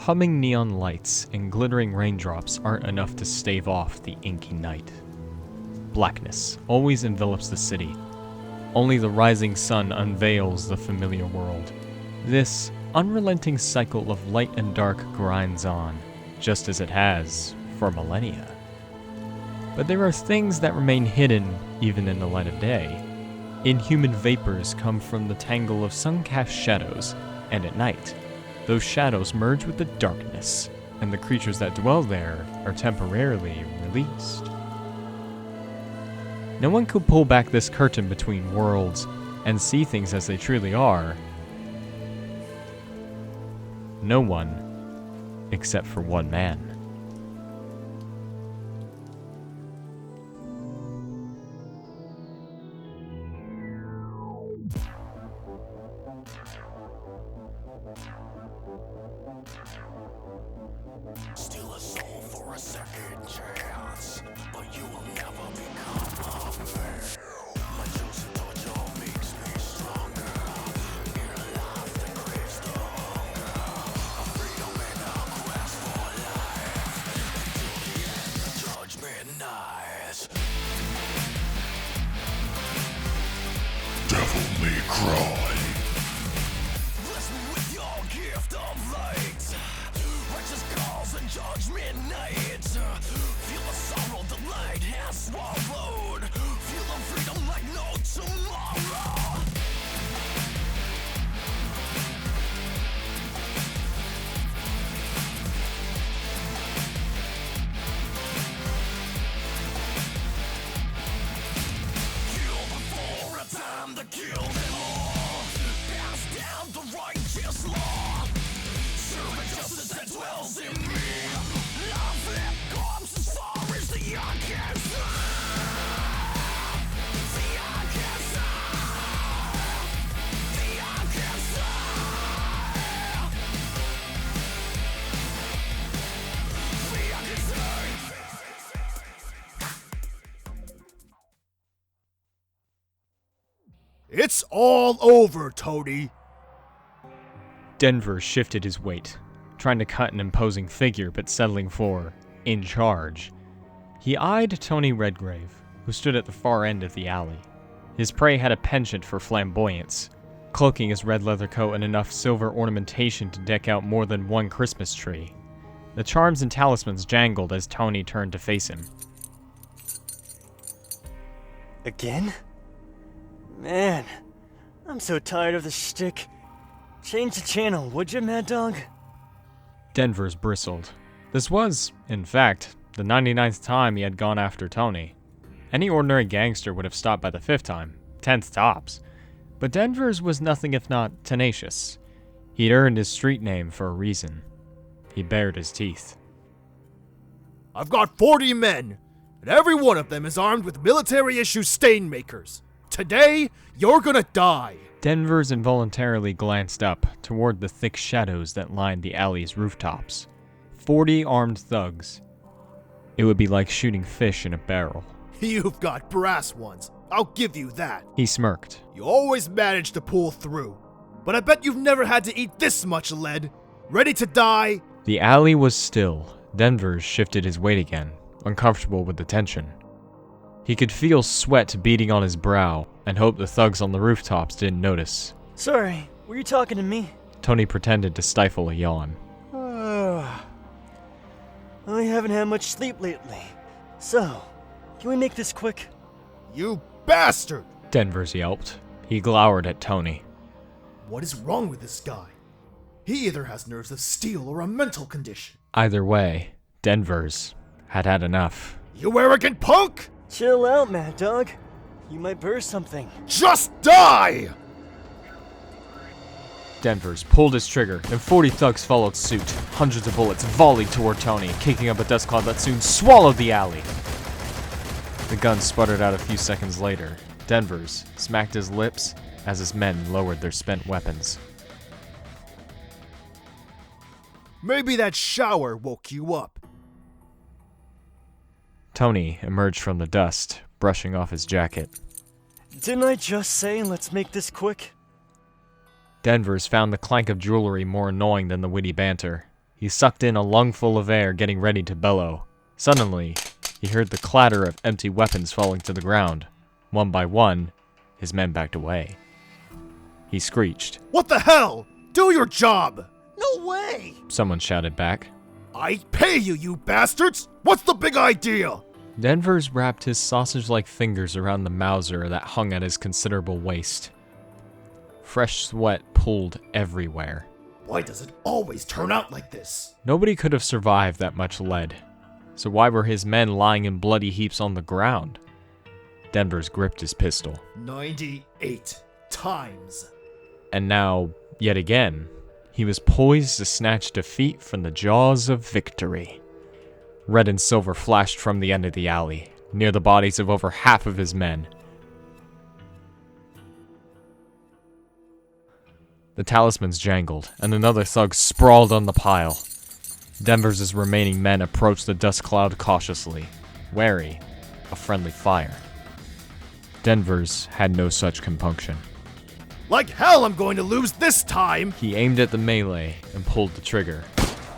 Humming neon lights and glittering raindrops aren't enough to stave off the inky night. Blackness always envelops the city. Only the rising sun unveils the familiar world. This unrelenting cycle of light and dark grinds on, just as it has for millennia. But there are things that remain hidden even in the light of day. Inhuman vapors come from the tangle of sun-cast shadows, and at night, those shadows merge with the darkness, and the creatures that dwell there are temporarily released. No one could pull back this curtain between worlds and see things as they truly are. No one, except for one man. It's all over, Tony! Denver shifted his weight, trying to cut an imposing figure but settling for in charge. He eyed Tony Redgrave, who stood at the far end of the alley. His prey had a penchant for flamboyance, cloaking his red leather coat in enough silver ornamentation to deck out more than one Christmas tree. The charms and talismans jangled as Tony turned to face him. Again? Man, I'm so tired of this shtick. Change the channel, would you, Mad Dog? Denver's bristled. This was, in fact, the 99th time he had gone after Tony. Any ordinary gangster would have stopped by the 5th time, 10th tops. But Denver's was nothing if not tenacious. He'd earned his street name for a reason. He bared his teeth. I've got 40 men, and every one of them is armed with military-issue stain makers. Today, you're gonna die! Denver's involuntarily glanced up toward the thick shadows that lined the alley's rooftops. 40 armed thugs. It would be like shooting fish in a barrel. You've got brass ones, I'll give you that. He smirked. You always manage to pull through, but I bet you've never had to eat this much lead. Ready to die? The alley was still. Denver's shifted his weight again, uncomfortable with the tension. He could feel sweat beading on his brow, and hoped the thugs on the rooftops didn't notice. Sorry, were you talking to me? Tony pretended to stifle a yawn. I haven't had much sleep lately. So, can we make this quick? You bastard! Denver's yelped. He glowered at Tony. What is wrong with this guy? He either has nerves of steel or a mental condition. Either way, Denver's had had enough. You arrogant punk! Chill out, Mad Dog. You might burst something. Just die! Denver's pulled his trigger, and 40 thugs followed suit. Hundreds of bullets volleyed toward Tony, kicking up a dust cloud that soon swallowed the alley. The gun sputtered out a few seconds later. Denver's smacked his lips as his men lowered their spent weapons. Maybe that shower woke you up. Tony emerged from the dust, brushing off his jacket. Didn't I just say let's make this quick? Denver's found the clank of jewelry more annoying than the witty banter. He sucked in a lungful of air, getting ready to bellow. Suddenly, he heard the clatter of empty weapons falling to the ground. One by one, his men backed away. He screeched. What the hell? Do your job! No way! Someone shouted back. I pay you, you bastards! What's the big idea? Denvers wrapped his sausage-like fingers around the Mauser that hung at his considerable waist. Fresh sweat pooled everywhere. Why does it always turn out like this? Nobody could have survived that much lead. So why were his men lying in bloody heaps on the ground? Denvers gripped his pistol. 98 times. And now, yet again, he was poised to snatch defeat from the jaws of victory. Red and silver flashed from the end of the alley, near the bodies of over half of his men. The talismans jangled, and another thug sprawled on the pile. Denvers' remaining men approached the dust cloud cautiously, wary of friendly fire. Denvers had no such compunction. Like hell I'm going to lose this time! He aimed at the melee and pulled the trigger.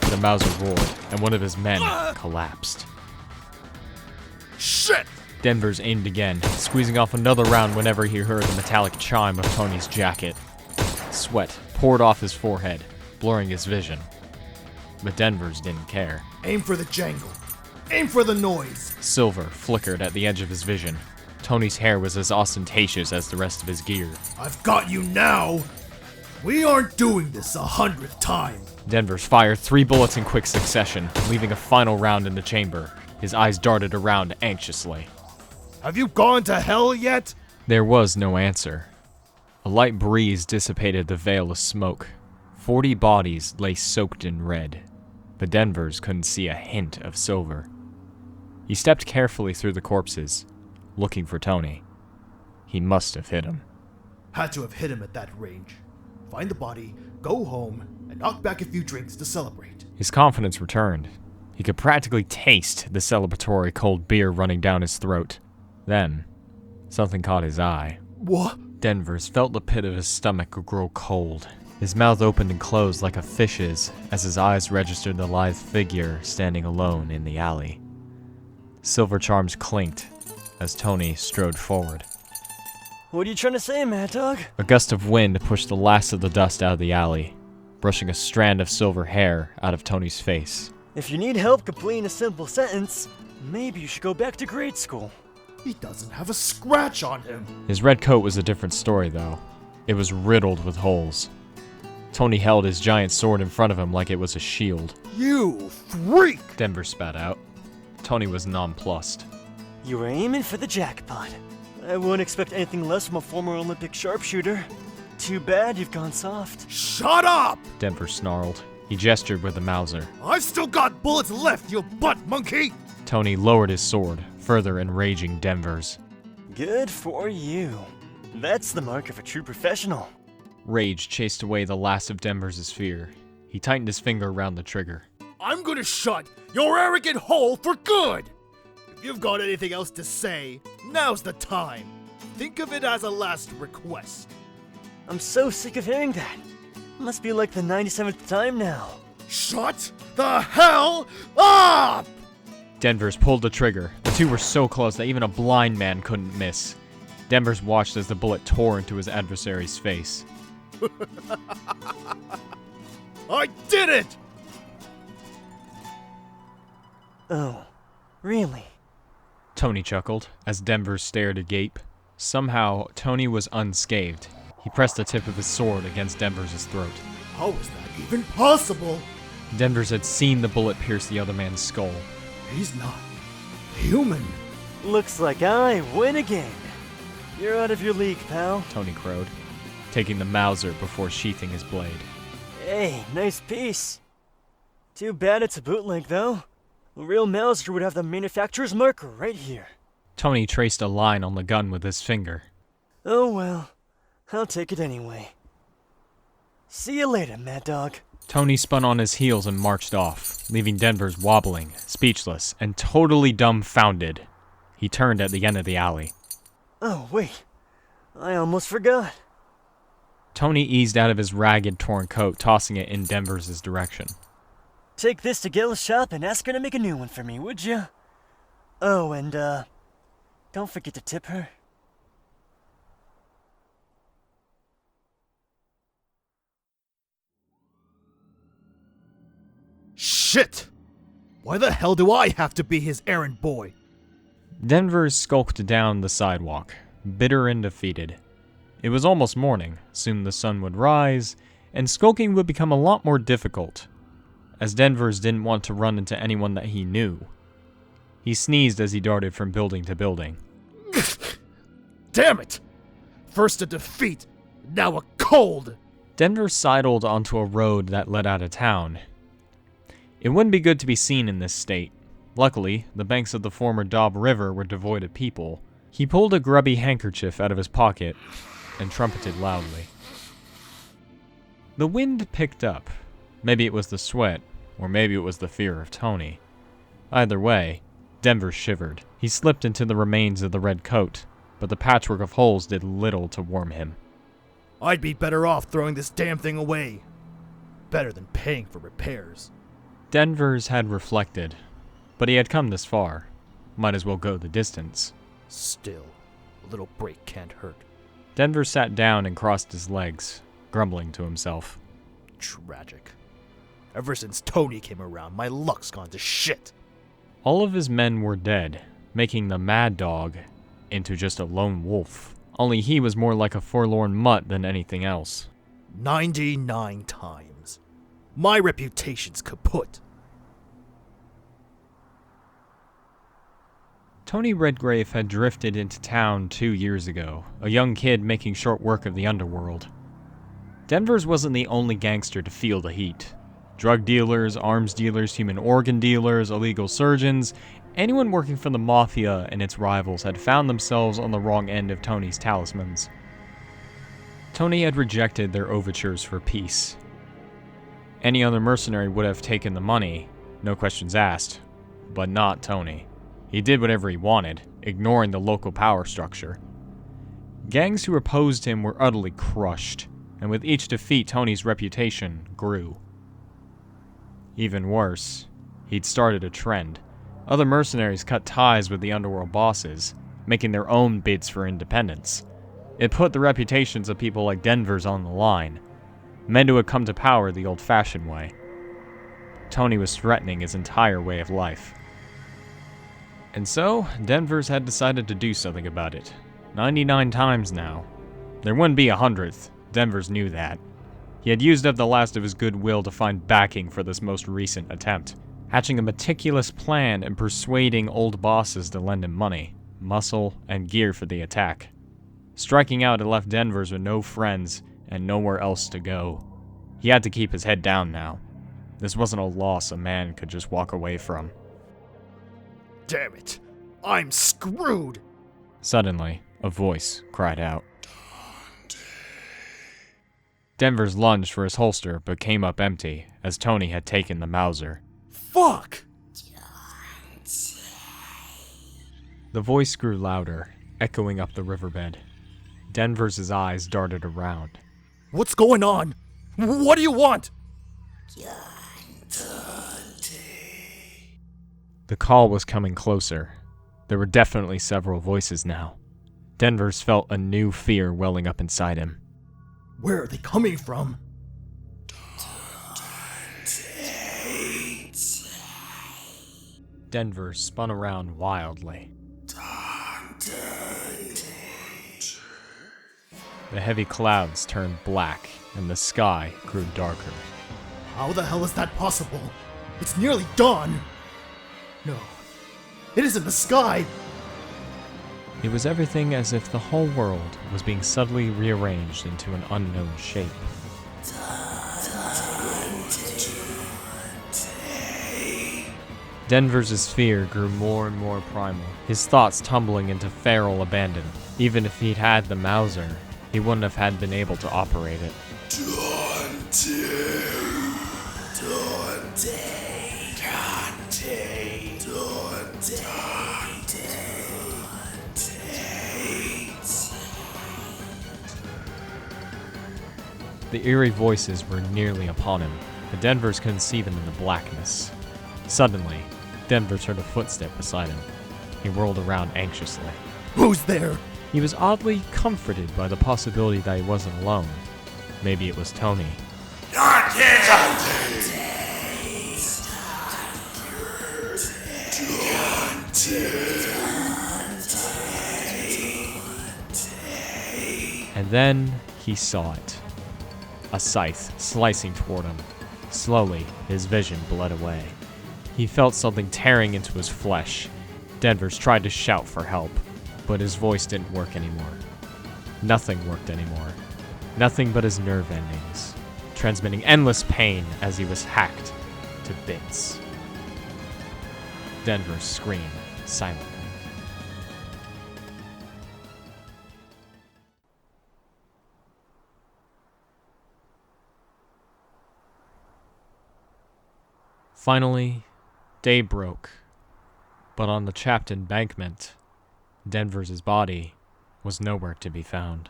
The Mauser roared, and one of his men collapsed. Shit! Denvers aimed again, squeezing off another round whenever he heard the metallic chime of Tony's jacket. Sweat poured off his forehead, blurring his vision. But Denvers didn't care. Aim for the jangle. Aim for the noise. Silver flickered at the edge of his vision. Tony's hair was as ostentatious as the rest of his gear. I've got you now! We aren't doing this 100th time! Denvers fired 3 bullets in quick succession, leaving a final round in the chamber. His eyes darted around anxiously. Have you gone to hell yet? There was no answer. A light breeze dissipated the veil of smoke. 40 bodies lay soaked in red, but Denvers couldn't see a hint of silver. He stepped carefully through the corpses, looking for Tony. He must have hit him. Had to have hit him at that range. Find the body, go home, and knock back a few drinks to celebrate. His confidence returned. He could practically taste the celebratory cold beer running down his throat. Then, something caught his eye. What? Denvers felt the pit of his stomach grow cold. His mouth opened and closed like a fish's as his eyes registered the lithe figure standing alone in the alley. Silver charms clinked as Tony strode forward. What are you trying to say, Mad Dog? A gust of wind pushed the last of the dust out of the alley, brushing a strand of silver hair out of Tony's face. If you need help completing a simple sentence, maybe you should go back to grade school. He doesn't have a scratch on him. His red coat was a different story, though. It was riddled with holes. Tony held his giant sword in front of him like it was a shield. You freak! Denver spat out. Tony was nonplussed. You were aiming for the jackpot. I wouldn't expect anything less from a former Olympic sharpshooter. Too bad you've gone soft. Shut up! Denver snarled. He gestured with the Mauser. I've still got bullets left, you butt monkey! Tony lowered his sword, further enraging Denvers. Good for you. That's the mark of a true professional. Rage chased away the last of Denvers' fear. He tightened his finger around the trigger. I'm gonna shut your arrogant hole for good! If you've got anything else to say, now's the time. Think of it as a last request. I'm so sick of hearing that. Must be like the 97th time now. Shut the hell up! Denvers pulled the trigger. The two were so close that even a blind man couldn't miss. Denvers watched as the bullet tore into his adversary's face. I did it! Oh, really? Tony chuckled as Denvers stared agape. Somehow, Tony was unscathed. He pressed the tip of his sword against Denvers' throat. How is that even possible? Denvers had seen the bullet pierce the other man's skull. He's not human. Looks like I win again. You're out of your league, pal. Tony crowed, taking the Mauser before sheathing his blade. Hey, nice piece. Too bad it's a bootleg, though. A real Mauser would have the manufacturer's marker right here. Tony traced a line on the gun with his finger. Oh well, I'll take it anyway. See you later, Mad Dog. Tony spun on his heels and marched off, leaving Denvers wobbling, speechless, and totally dumbfounded. He turned at the end of the alley. Oh, wait. I almost forgot. Tony eased out of his ragged, torn coat, tossing it in Denvers' direction. Take this to Gil's shop and ask her to make a new one for me, would you? Oh, and, don't forget to tip her. Shit! Why the hell do I have to be his errand boy? Denver skulked down the sidewalk, bitter and defeated. It was almost morning, soon the sun would rise, and skulking would become a lot more difficult, as Denvers didn't want to run into anyone that he knew. He sneezed as he darted from building to building. Damn it! First a defeat, now a cold! Denver sidled onto a road that led out of town. It wouldn't be good to be seen in this state. Luckily, the banks of the former Dob River were devoid of people. He pulled a grubby handkerchief out of his pocket and trumpeted loudly. The wind picked up. Maybe it was the sweat, or maybe it was the fear of Tony. Either way, Denver shivered. He slipped into the remains of the red coat, but the patchwork of holes did little to warm him. I'd be better off throwing this damn thing away. Better than paying for repairs. Denvers had reflected, but he had come this far. Might as well go the distance. Still, a little break can't hurt. Denver sat down and crossed his legs, grumbling to himself. Tragic. Ever since Tony came around, my luck's gone to shit. All of his men were dead, making the Mad Dog into just a lone wolf. Only he was more like a forlorn mutt than anything else. 99 times. My reputation's kaput. Tony Redgrave had drifted into town 2 years ago, a young kid making short work of the underworld. Denvers wasn't the only gangster to feel the heat. Drug dealers, arms dealers, human organ dealers, illegal surgeons, anyone working for the Mafia and its rivals had found themselves on the wrong end of Tony's talismans. Tony had rejected their overtures for peace. Any other mercenary would have taken the money, no questions asked, but not Tony. He did whatever he wanted, ignoring the local power structure. Gangs who opposed him were utterly crushed, and with each defeat Tony's reputation grew. Even worse, he'd started a trend. Other mercenaries cut ties with the underworld bosses, making their own bids for independence. It put the reputations of people like Denver's on the line, men who had come to power the old-fashioned way. Tony was threatening his entire way of life. And so, Denver's had decided to do something about it. 99 times now. There wouldn't be 100th, Denver's knew that. He had used up the last of his goodwill to find backing for this most recent attempt, hatching a meticulous plan and persuading old bosses to lend him money, muscle, and gear for the attack. Striking out had left Denver's with no friends and nowhere else to go. He had to keep his head down now. This wasn't a loss a man could just walk away from. Damn it! I'm screwed! Suddenly, a voice cried out. Denver's lunged for his holster, but came up empty, as Tony had taken the Mauser. Fuck! The voice grew louder, echoing up the riverbed. Denver's eyes darted around. What's going on? What do you want? The call was coming closer. There were definitely several voices now. Denver's felt a new fear welling up inside him. Where are they coming from? Denver spun around wildly. The heavy clouds turned black, and the sky grew darker. How the hell is that possible? It's nearly dawn! No, it isn't the sky! It was everything as if the whole world was being subtly rearranged into an unknown shape. Denver's fear grew more and more primal, his thoughts tumbling into feral abandon. Even if he'd had the Mauser, he wouldn't have been able to operate it. The eerie voices were nearly upon him. but Denvers couldn't see them in the blackness. Suddenly, Denvers heard a footstep beside him. He whirled around anxiously. Who's there? He was oddly comforted by the possibility that he wasn't alone. Maybe it was Tony. And then he saw it. A scythe slicing toward him. Slowly, his vision bled away. He felt something tearing into his flesh. Denvers tried to shout for help, but his voice didn't work anymore. Nothing worked anymore. Nothing but his nerve endings, transmitting endless pain as he was hacked to bits. Denvers screamed silently. Finally, day broke, but on the chapped embankment, Denvers' body was nowhere to be found.